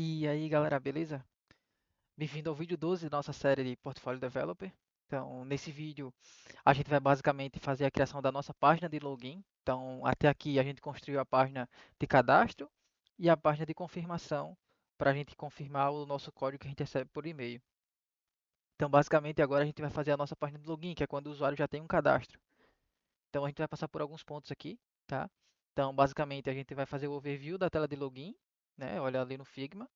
E aí, galera, beleza? Bem-vindo ao vídeo 12 da nossa série de Portfólio Developer. Então, nesse vídeo, a gente vai basicamente fazer a criação da nossa página de login. Então, até aqui a gente construiu a página de cadastro e a página de confirmação para a gente confirmar o nosso código que a gente recebe por e-mail. Então, basicamente, agora a gente vai fazer a nossa página de login, que é quando o usuário já tem um cadastro. Então, a gente vai passar por alguns pontos aqui, tá? Então, basicamente, a gente vai fazer o overview da tela de login, né? Olha ali no Figma.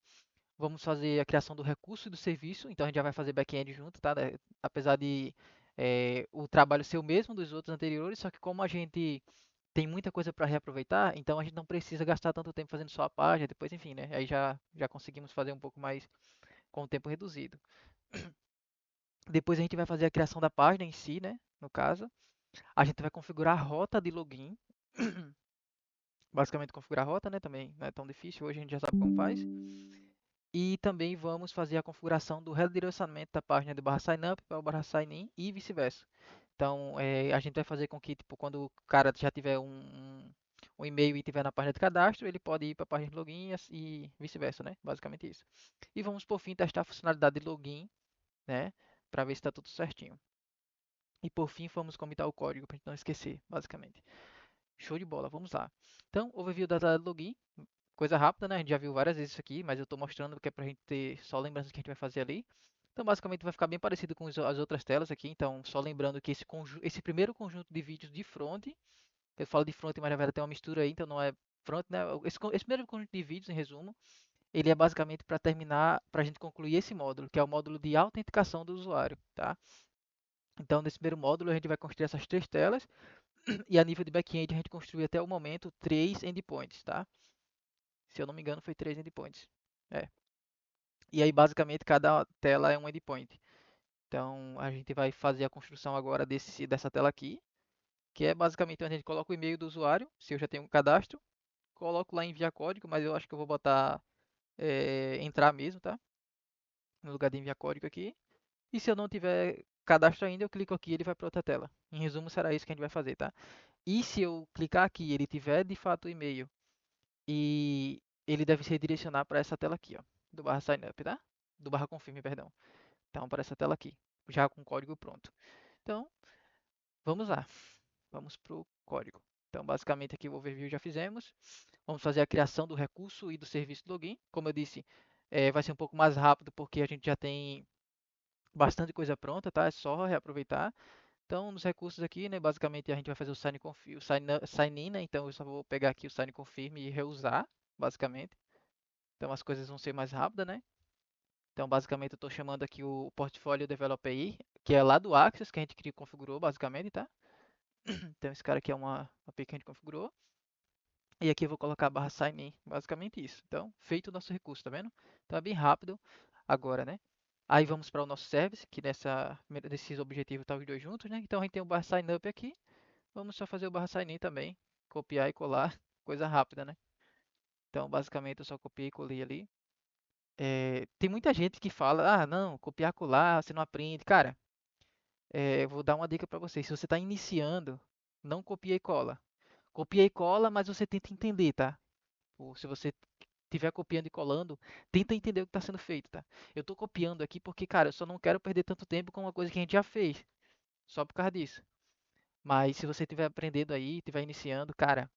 Vamos fazer a criação do recurso e do serviço, então a gente já vai fazer back-end junto, tá? Apesar de o trabalho ser o mesmo dos outros anteriores, só que como a gente tem muita coisa para reaproveitar, então a gente não precisa gastar tanto tempo fazendo só a página, depois, enfim, né? Aí já conseguimos fazer um pouco mais com o tempo reduzido. Depois a gente vai fazer a criação da página em si, né? No caso, a gente vai configurar a rota de login, basicamente configurar a rota, né? Também não é tão difícil, hoje a gente já sabe como faz. E também vamos fazer a configuração do redirecionamento da página de barra signup para o barra sign-in e vice-versa. Então, a gente vai fazer com que, tipo, quando o cara já tiver um e-mail e tiver na página de cadastro, ele pode ir para a página de login e vice-versa, né? Basicamente isso. E vamos, por fim, testar a funcionalidade de login, né? Para ver se está tudo certinho. E, por fim, vamos comitar o código para a gente não esquecer, basicamente. Show de bola, vamos lá. Então, overview da tela de login. Coisa rápida, né? A gente já viu várias vezes isso aqui, mas eu estou mostrando porque é para a gente ter só lembranças que a gente vai fazer ali. Então, basicamente, vai ficar bem parecido com as outras telas aqui. Então, só lembrando que esse primeiro conjunto de vídeos de front, eu falo de front, mas na verdade tem uma mistura aí, então não é front, né? Esse primeiro conjunto de vídeos, em resumo, ele é basicamente para terminar, para a gente concluir esse módulo, que é o módulo de autenticação do usuário, tá? Então, nesse primeiro módulo, a gente vai construir essas três telas e a nível de back-end a gente construiu até o momento três endpoints, tá? Se eu não me engano, foi três endpoints. É. E aí, basicamente, cada tela é um endpoint. Então, a gente vai fazer a construção agora dessa tela aqui, que é basicamente onde a gente coloca o e-mail do usuário, se eu já tenho um cadastro, coloco lá em enviar código, mas eu acho que eu vou botar entrar mesmo, tá? No lugar de enviar código aqui. E se eu não tiver cadastro ainda, eu clico aqui e ele vai para outra tela. Em resumo, será isso que a gente vai fazer, tá? E se eu clicar aqui e ele tiver de fato o e-mail e ele deve se redirecionar para essa tela aqui, ó, do barra signup, tá? Do barra confirme, perdão. Então, para essa tela aqui, já com o código pronto. Então, vamos lá. Vamos para o código. Então, basicamente, aqui o overview já fizemos. Vamos fazer a criação do recurso e do serviço de login. Como eu disse, vai ser um pouco mais rápido porque a gente já tem bastante coisa pronta, tá? É só reaproveitar. Então, nos recursos aqui, né, basicamente a gente vai fazer o sign in, né? Então, eu só vou pegar aqui o sign confirm e reusar, basicamente. Então, as coisas vão ser mais rápidas, né? Então, basicamente, eu estou chamando aqui o Portfolio Developer API, que é lá do Access, que a gente configurou, basicamente, tá? Então, esse cara aqui é uma API que a gente configurou. E aqui eu vou colocar a barra sign in, basicamente isso. Então, feito o nosso recurso, tá vendo? Então, é bem rápido agora, né? Aí vamos para o nosso service, que nesses objetivos tá os dois juntos, né? Então, a gente tem o barra sign up aqui. Vamos só fazer o barra sign in também. Copiar e colar, coisa rápida, né? Então, basicamente, eu só copiei e colei ali. Tem muita gente que fala, ah, não, copiar e colar, você não aprende. Cara, eu vou dar uma dica para vocês. Se você está iniciando, não copia e cola. Copia e cola, mas você tenta entender, tá? Ou se você estiver copiando e colando, tenta entender o que está sendo feito, tá? Eu estou copiando aqui porque, cara, eu só não quero perder tanto tempo com uma coisa que a gente já fez. Só por causa disso. Mas se você estiver aprendendo aí, estiver iniciando, cara,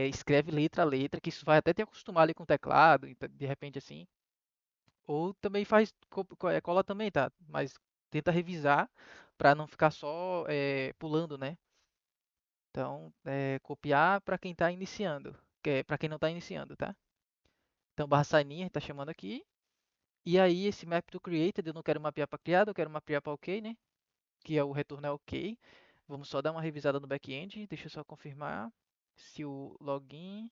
escreve letra a letra, que isso vai até te acostumar ali com o teclado, e de repente assim. Ou também faz cola também, tá? Mas tenta revisar para não ficar só pulando, né? Então, copiar para quem está iniciando, que é para quem não está iniciando, tá? Então, barra sign in, a gente tá chamando aqui. E aí, esse map to created, eu não quero mapear para criado, eu quero mapear para ok, né? Que é o retorno é ok. Vamos só dar uma revisada no back-end. Deixa eu só confirmar se o login,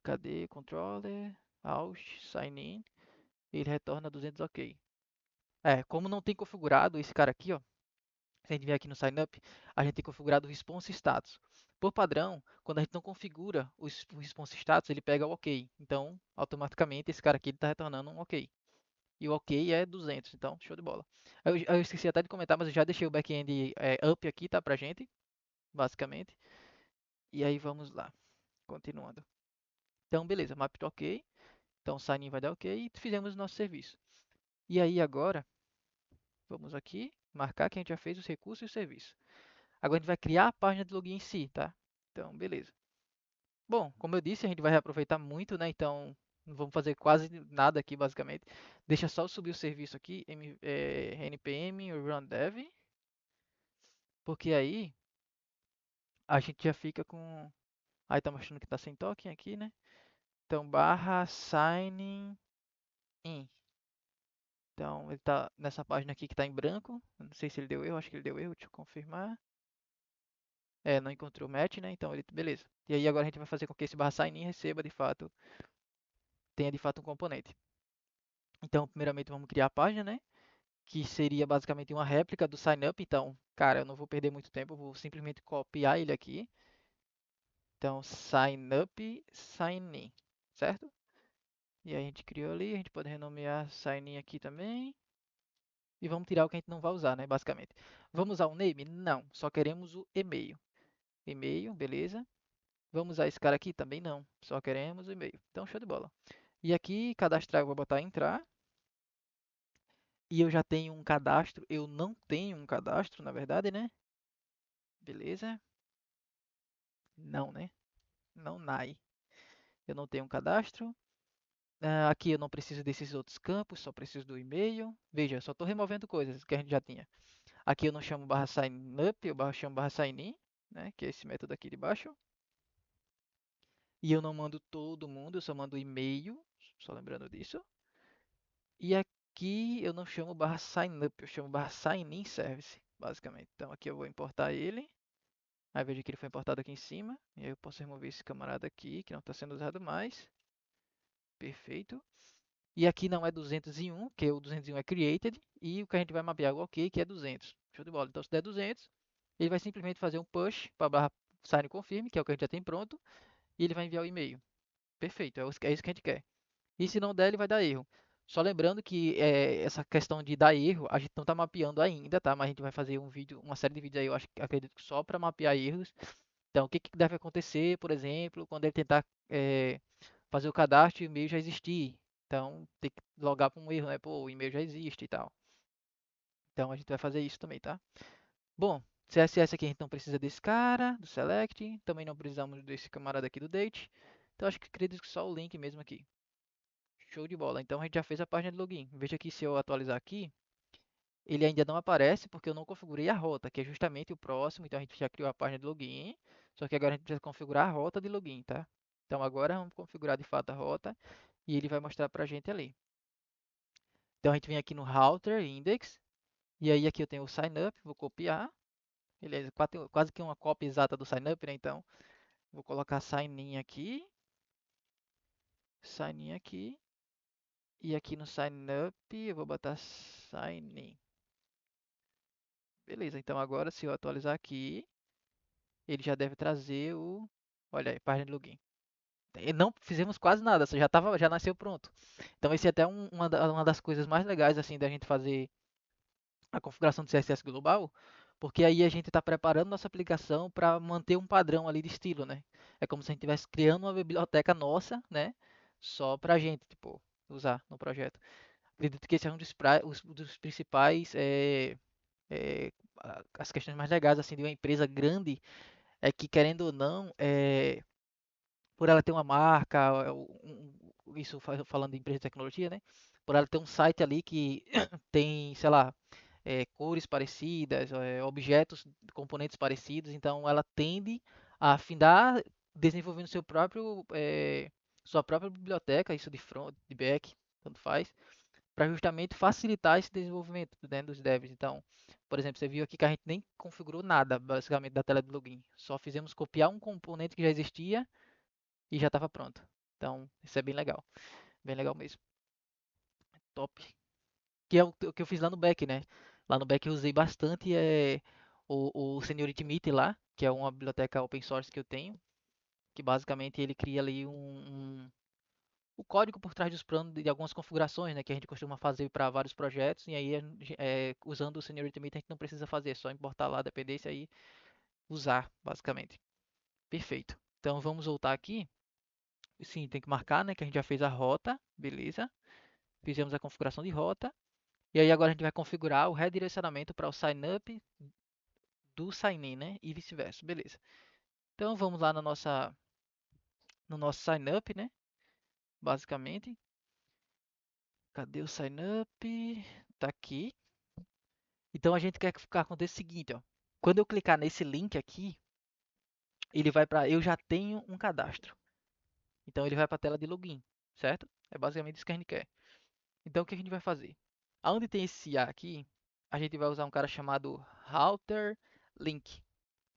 cadê controller, out, sign in, ele retorna 200 ok. Como não tem configurado esse cara aqui, ó, se a gente vier aqui no sign up, a gente tem configurado o response status. Por padrão, quando a gente não configura o response status, ele pega o ok. Então, automaticamente, esse cara aqui está retornando um ok. E o ok é 200, então show de bola. Eu esqueci até de comentar, mas eu já deixei o back-end up aqui, tá, pra gente, basicamente. E aí vamos lá, continuando. Então, beleza, map to ok. Então, sign in vai dar OK e fizemos o nosso serviço. E aí, agora, vamos aqui, marcar que a gente já fez os recursos e o serviço. Agora, a gente vai criar a página de login em si, tá? Então, beleza. Bom, como eu disse, a gente vai reaproveitar muito, né? Então, não vamos fazer quase nada aqui, basicamente. Deixa só eu subir o serviço aqui, npm run dev, porque aí a gente já fica com... Aí tá mostrando que tá sem token aqui, né? Então, barra sign in. Então, ele tá nessa página aqui que tá em branco. Eu não sei se ele deu erro, acho que ele deu erro, deixa eu confirmar. É, não encontrou match, né? Então, ele, beleza. E aí agora a gente vai fazer com que esse barra sign in receba de fato, tenha de fato um componente. Então, primeiramente vamos criar a página, né? Que seria basicamente uma réplica do sign up. Então, cara, eu não vou perder muito tempo, eu vou simplesmente copiar ele aqui. Então, sign up, sign in, certo? E aí a gente criou ali, a gente pode renomear sign in aqui também. E vamos tirar o que a gente não vai usar, né, basicamente. Vamos usar o name? Não, só queremos o e-mail. E-mail, beleza. Vamos usar esse cara aqui? Também não, só queremos o e-mail. Então, show de bola. E aqui, cadastrar, eu vou botar entrar. E eu já tenho um cadastro, eu não tenho um cadastro, na verdade, né? Beleza. Não, né? Não, NAI. Eu não tenho um cadastro. Aqui eu não preciso desses outros campos, só preciso do e-mail. Veja, eu só estou removendo coisas que a gente já tinha. Aqui eu não chamo barra sign up, eu chamo barra sign in, né? Que é esse método aqui de baixo. E eu não mando todo mundo, eu só mando e-mail, só lembrando disso. E aqui eu não chamo barra sign up, eu chamo barra sign in service, basicamente. Então aqui eu vou importar ele. Aí veja que ele foi importado aqui em cima. E aí eu posso remover esse camarada aqui, que não está sendo usado mais. Perfeito. E aqui não é 201, que o 201 é created. E o que a gente vai mapear é o OK, que é 200. Show de bola. Então se der 200, ele vai simplesmente fazer um push para a barra sign confirm, que é o que a gente já tem pronto. E ele vai enviar o e-mail. Perfeito, é isso que a gente quer. E se não der, ele vai dar erro. Só lembrando que essa questão de dar erro, a gente não está mapeando ainda, tá? Mas a gente vai fazer um vídeo, uma série de vídeos aí, eu acho, acredito que só para mapear erros. Então, o que, que deve acontecer, por exemplo, quando ele tentar fazer o cadastro e o e-mail já existir? Então, tem que logar para um erro, né? Pô, o e-mail já existe e tal. Então, a gente vai fazer isso também, tá? Bom, CSS aqui a gente não precisa desse cara, do select. Também não precisamos desse camarada aqui do date. Então, acho que acredito que só o link mesmo aqui. Show de bola. Então, a gente já fez a página de login. Veja aqui se eu atualizar aqui. Ele ainda não aparece porque eu não configurei a rota, que é justamente o próximo. Então a gente já criou a página de login, só que agora a gente precisa configurar a rota de login, tá? Então agora vamos configurar de fato a rota e ele vai mostrar pra gente ali. Então a gente vem aqui no router index e aí aqui eu tenho o sign up, vou copiar. Beleza, quase que uma cópia exata do sign up, né? Então vou colocar sign in aqui e aqui no sign up eu vou botar sign in. Beleza, então agora se eu atualizar aqui, ele já deve trazer o, olha aí, página de login. E não fizemos quase nada, já nasceu pronto. Então esse é até uma das coisas mais legais assim da gente fazer a configuração do CSS global, porque aí a gente está preparando nossa aplicação para manter um padrão ali de estilo, né? É como se a gente estivesse criando uma biblioteca nossa, né? Só para a gente, tipo, usar no projeto. Acredito que esse é um dos principais, as questões mais legais assim de uma empresa grande, é que querendo ou não, por ela ter uma marca, isso falando de empresa de tecnologia, né? Por ela ter um site ali que tem, sei lá, cores parecidas, objetos, componentes parecidos, então ela tende a afindar desenvolvendo sua própria biblioteca, isso de front, de back, tanto faz, para justamente facilitar esse desenvolvimento, né, dos devs. Então, por exemplo, você viu aqui que a gente nem configurou nada, basicamente, da tela de login. Só fizemos copiar um componente que já existia e já estava pronto. Então, isso é bem legal mesmo. Top. Que é o que eu fiz lá no back, né? Lá no back eu usei bastante o Seniority Meet lá, que é uma biblioteca open source que eu tenho, que basicamente ele cria ali o código por trás dos planos de algumas configurações, né, que a gente costuma fazer para vários projetos, e aí usando o Seniority Meet a gente não precisa fazer, é só importar lá a dependência e usar, basicamente. Perfeito. Então vamos voltar aqui. sim, tem que marcar, né, que a gente já fez a rota, beleza? Fizemos a configuração de rota. E aí agora a gente vai configurar o redirecionamento para o sign up do sign in, né? E vice-versa, beleza. Então vamos lá no nosso sign up, né? Basicamente. Cadê o sign up? Tá aqui. Então a gente quer que aconteça o seguinte, ó. Quando eu clicar nesse link aqui, ele vai para eu já tenho um cadastro. Então ele vai para a tela de login, certo? É basicamente isso que a gente quer. Então o que a gente vai fazer? Aonde tem esse A aqui, a gente vai usar um cara chamado router link.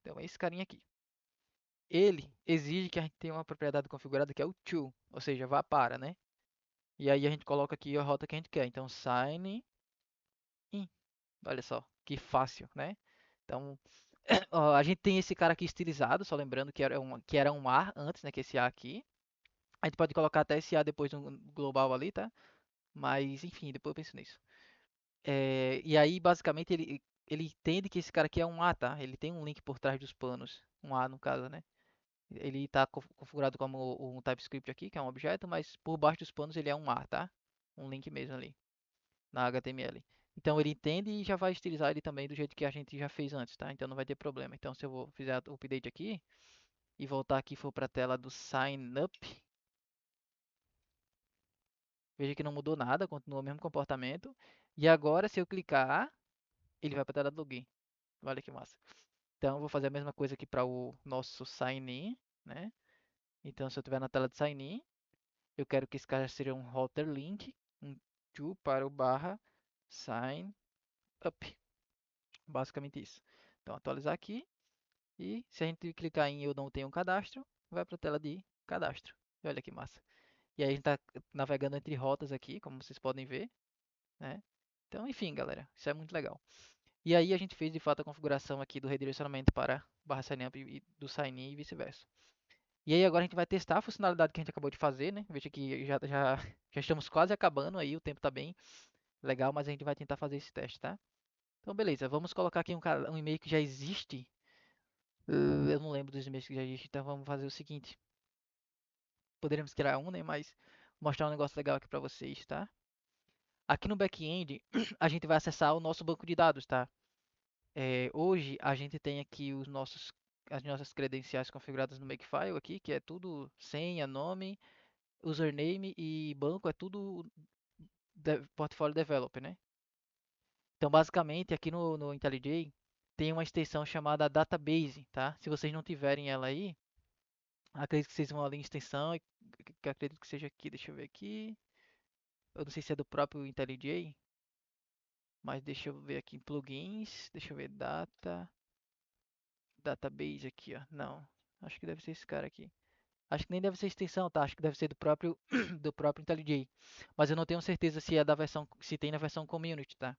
Então é esse carinha aqui. Ele exige que a gente tenha uma propriedade configurada que é o to, ou seja, vá para, né? E aí a gente coloca aqui a rota que a gente quer. Então sign in. Olha só, que fácil, né? Então, ó, a gente tem esse cara aqui estilizado, só lembrando que era um A antes, né? Que esse A aqui. A gente pode colocar até esse A depois no global ali, tá? Mas, enfim, depois eu penso nisso. E aí, basicamente, ele entende que esse cara aqui é um A, tá? Ele tem um link por trás dos panos. Um A, no caso, né? Ele está configurado como um TypeScript aqui, que é um objeto, mas por baixo dos panos ele é um A, tá? Um link mesmo ali, na HTML. Então ele entende e já vai estilizar ele também do jeito que a gente já fez antes, tá? Então não vai ter problema. Então se eu fizer o update aqui e voltar aqui e for para a tela do Sign Up, veja que não mudou nada, continua o mesmo comportamento. E agora se eu clicar, ele vai para a tela do Login. Olha que massa. Então eu vou fazer a mesma coisa aqui para o nosso Sign In, né? Então se eu estiver na tela de Sign In, eu quero que esse cara seja um router link, um to para o barra sign up. Basicamente isso. Então atualizar aqui e se a gente clicar em eu não tenho um cadastro, vai para a tela de cadastro. E olha que massa. E aí a gente está navegando entre rotas aqui, como vocês podem ver, né? Então, enfim, galera, isso é muito legal. E aí a gente fez de fato a configuração aqui do redirecionamento para barra sign up e do sign in e vice-versa. E aí agora a gente vai testar a funcionalidade que a gente acabou de fazer, né? Veja que já estamos quase acabando aí, o tempo está bem legal, mas a gente vai tentar fazer esse teste, tá? Então beleza, vamos colocar aqui um e-mail que já existe. Eu não lembro dos e-mails que já existem, então vamos fazer o seguinte. Poderíamos criar um, né? Mas vou mostrar um negócio legal aqui para vocês, tá? Aqui no back-end, a gente vai acessar o nosso banco de dados, tá? Hoje a gente tem aqui as nossas credenciais configuradas no Makefile aqui, que é tudo senha, nome, username e banco, é tudo portfólio developer, né? Então, basicamente, aqui no IntelliJ tem uma extensão chamada Database, tá? Se vocês não tiverem ela aí, acredito que vocês vão ali em extensão, que acredito que seja aqui, deixa eu ver aqui. Eu não sei se é do próprio IntelliJ, mas deixa eu ver aqui em plugins, deixa eu ver Database aqui, ó. Não, acho que deve ser esse cara aqui. Acho que nem deve ser extensão, tá? Acho que deve ser do próprio do próprio IntelliJ. Mas eu não tenho certeza se é da versão, se tem na versão Community, tá?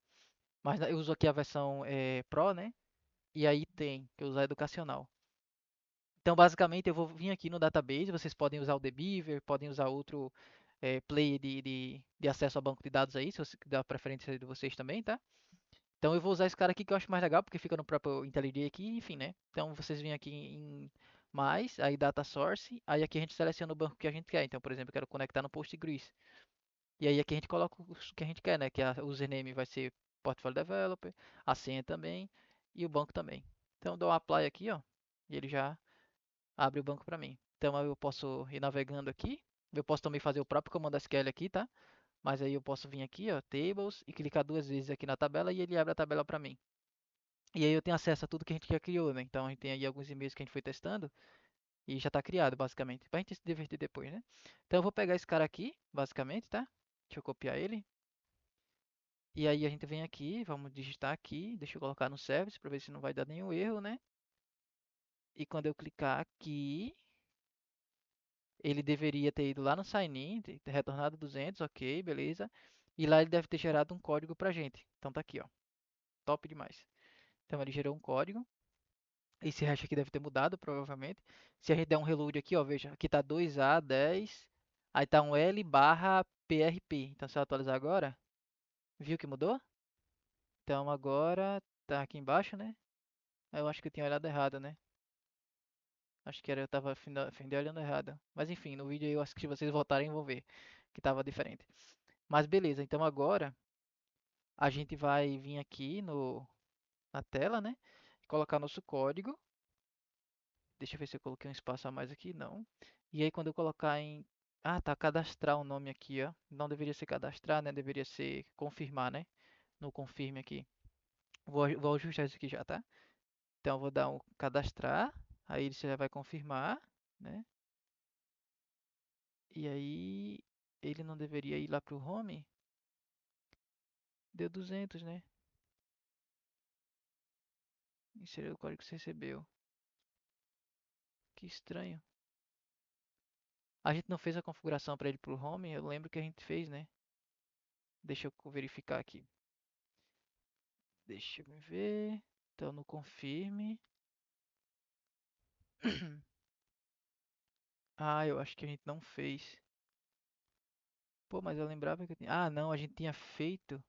Mas eu uso aqui a versão Pro, né? E aí tem, que eu uso a educacional. Então, basicamente, eu vou vir aqui no database. Vocês podem usar o Dbeaver, podem usar outro player de acesso ao banco de dados aí, se você dá preferência de vocês também, tá? Então, eu vou usar esse cara aqui que eu acho mais legal, porque fica no próprio IntelliJ aqui, enfim, né? Então, vocês vêm aqui em mais, aí Data Source, aí aqui a gente seleciona o banco que a gente quer. Então, por exemplo, eu quero conectar no Postgres. E aí aqui a gente coloca o que a gente quer, né? Que o username vai ser Portfolio Developer, a senha também e o banco também. Então, eu dou um apply aqui, ó, e ele já abre o banco para mim. Então eu posso ir navegando aqui. Eu posso também fazer o próprio comando SQL aqui, tá? Mas aí eu posso vir aqui, ó, Tables, e clicar duas vezes aqui na tabela e ele abre a tabela para mim. E aí eu tenho acesso a tudo que a gente já criou, né? Então a gente tem aí alguns e-mails que a gente foi testando e já está criado, basicamente, para a gente se divertir depois, né? Então eu vou pegar esse cara aqui, basicamente, tá? Deixa eu copiar ele. E aí a gente vem aqui, vamos digitar aqui, deixa eu colocar no service para ver se não vai dar nenhum erro, né? E quando eu clicar aqui, ele deveria ter ido lá no sign-in, ter retornado 200, ok, beleza. E lá ele deve ter gerado um código pra gente. Então tá aqui, ó. Top demais. Então ele gerou um código. Esse hash aqui deve ter mudado, provavelmente. Se a gente der um reload aqui, ó, veja, aqui tá 2A10, aí tá um L barra PRP. Então se eu atualizar agora, viu que mudou? Então agora tá aqui embaixo, né? Eu acho que eu tinha olhado errado, né? Acho que era, eu tava olhando errado. Mas enfim, no vídeo aí eu acho que se vocês voltarem vão ver que tava diferente. Mas beleza, então agora a gente vai vir aqui na tela, né? Colocar nosso código. Deixa eu ver se eu coloquei um espaço a mais aqui. Não. E aí quando eu colocar em... Ah, tá, cadastrar o nome aqui, ó. Não deveria ser cadastrar, né? Deveria ser confirmar, né? No confirme aqui. Vou ajustar isso aqui já, tá? Então eu vou dar um cadastrar. Aí você já vai confirmar, né? E aí ele não deveria ir lá pro home? Deu 200, né? Inserir o código que você recebeu. Que estranho. A gente não fez a configuração para ele pro home? Eu lembro que a gente fez, né? Deixa eu verificar aqui. Deixa eu ver. Então no confirme. Ah, eu acho que a gente não fez. Pô, mas eu lembrava que eu tinha. Ah, não, a gente tinha feito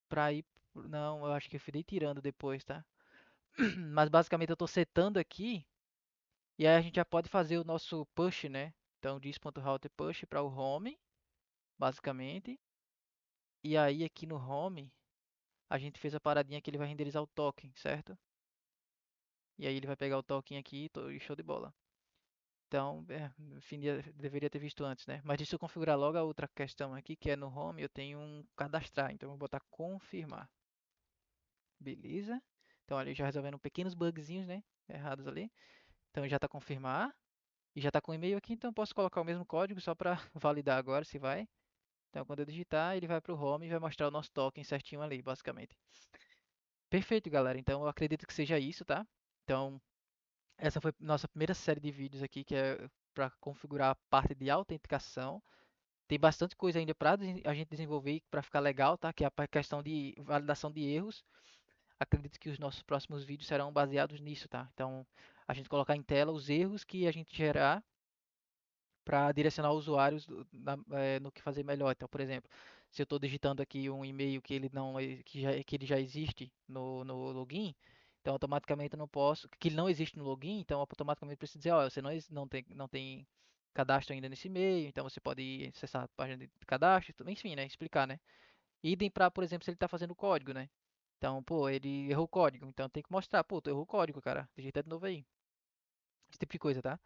pra ir. Não, eu acho que eu fui tirando depois, tá? Mas basicamente eu tô setando aqui. E aí a gente já pode fazer o nosso push, né? Então diz.router push para o home, basicamente. E aí aqui no home, a gente fez a paradinha que ele vai renderizar o token, certo? E aí ele vai pegar o token aqui e show de bola. Então, enfim, deveria ter visto antes, né? Mas deixa eu configurar logo a outra questão aqui, que é no home, eu tenho um cadastrar. Então, eu vou botar confirmar. Beleza. Então, ali já resolvendo pequenos bugzinhos, né? Errados ali. Então, já está confirmar. E já está com o e-mail aqui, então eu posso colocar o mesmo código só para validar agora se vai. Então, quando eu digitar, ele vai para o home e vai mostrar o nosso token certinho ali, basicamente. Perfeito, galera. Então, eu acredito que seja isso, tá? Então, essa foi nossa primeira série de vídeos aqui, que é para configurar a parte de autenticação. Tem bastante coisa ainda para a gente desenvolver para ficar legal, tá? Que é a questão de validação de erros. Acredito que os nossos próximos vídeos serão baseados nisso, tá? Então, a gente colocar em tela os erros que a gente gerar para direcionar usuários no que fazer melhor. Então, por exemplo, se eu estou digitando aqui um e-mail que ele não que ele já existe no login, então automaticamente eu não posso, que ele não existe no login, então automaticamente eu preciso dizer, ó, você não tem cadastro ainda nesse e-mail, então você pode acessar a página de cadastro, enfim, né, explicar, né? Idem para, por exemplo, se ele está fazendo código, né? Então, pô, ele errou o código, então tem que mostrar, pô, tu errou o código, cara, digita de novo aí. Esse tipo de coisa, tá?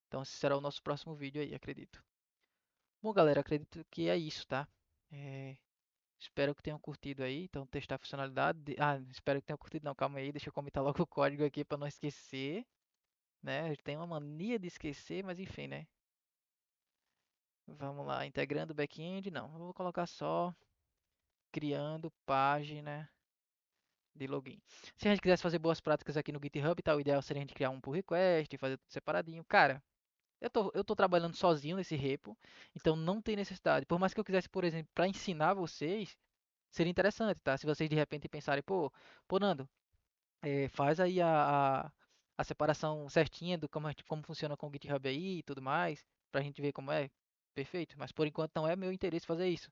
Então, esse será o nosso próximo vídeo aí, acredito. Bom, galera, acredito que é isso, tá? É, espero que tenham curtido aí. Então, testar a funcionalidade. Ah, espero que tenham curtido. Não, calma aí. Deixa eu comentar logo o código aqui para não esquecer, né? Tem uma mania de esquecer, mas enfim, né? Vamos lá, integrando o back-end. Não, eu vou colocar só criando página de login. Se a gente quisesse fazer boas práticas aqui no GitHub, tá? O ideal seria a gente criar um pull request, fazer tudo separadinho. Cara, eu tô trabalhando sozinho nesse repo, então não tem necessidade. Por mais que eu quisesse, por exemplo, para ensinar vocês, seria interessante, tá? Se vocês de repente pensarem, pô, Nando, faz aí a separação certinha do como funciona com o GitHub aí e tudo mais, pra gente ver como é. Perfeito, mas por enquanto não é meu interesse fazer isso.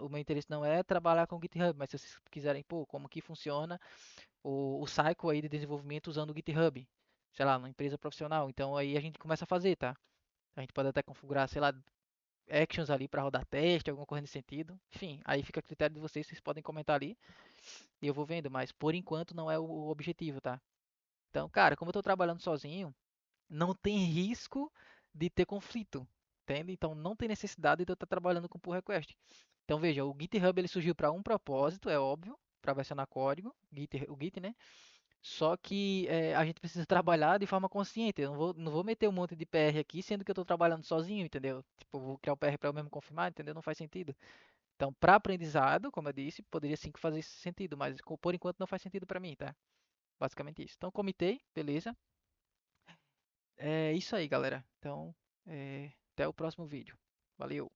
O meu interesse não é trabalhar com o GitHub, mas se vocês quiserem, pô, como que funciona o cycle aí de desenvolvimento usando o GitHub, sei lá, numa empresa profissional, então aí a gente começa a fazer, tá? A gente pode até configurar, sei lá, actions ali para rodar teste, alguma coisa nesse sentido. Enfim, aí fica a critério de vocês, vocês podem comentar ali e eu vou vendo, mas por enquanto não é o objetivo, tá? Então, cara, como eu tô trabalhando sozinho, não tem risco de ter conflito, entende? Então não tem necessidade de eu estar trabalhando com pull request. Então veja, o GitHub ele surgiu para um propósito, é óbvio, para versionar código, o Git, né? Só que a gente precisa trabalhar de forma consciente. Eu não vou meter um monte de PR aqui, sendo que eu estou trabalhando sozinho, entendeu? Tipo, eu vou criar o PR para eu mesmo confirmar, entendeu? Não faz sentido. Então, para aprendizado, como eu disse, poderia sim que fazer esse sentido, mas por enquanto não faz sentido para mim, tá? Basicamente isso. Então, comitei, beleza? É isso aí, galera. Então, até o próximo vídeo. Valeu!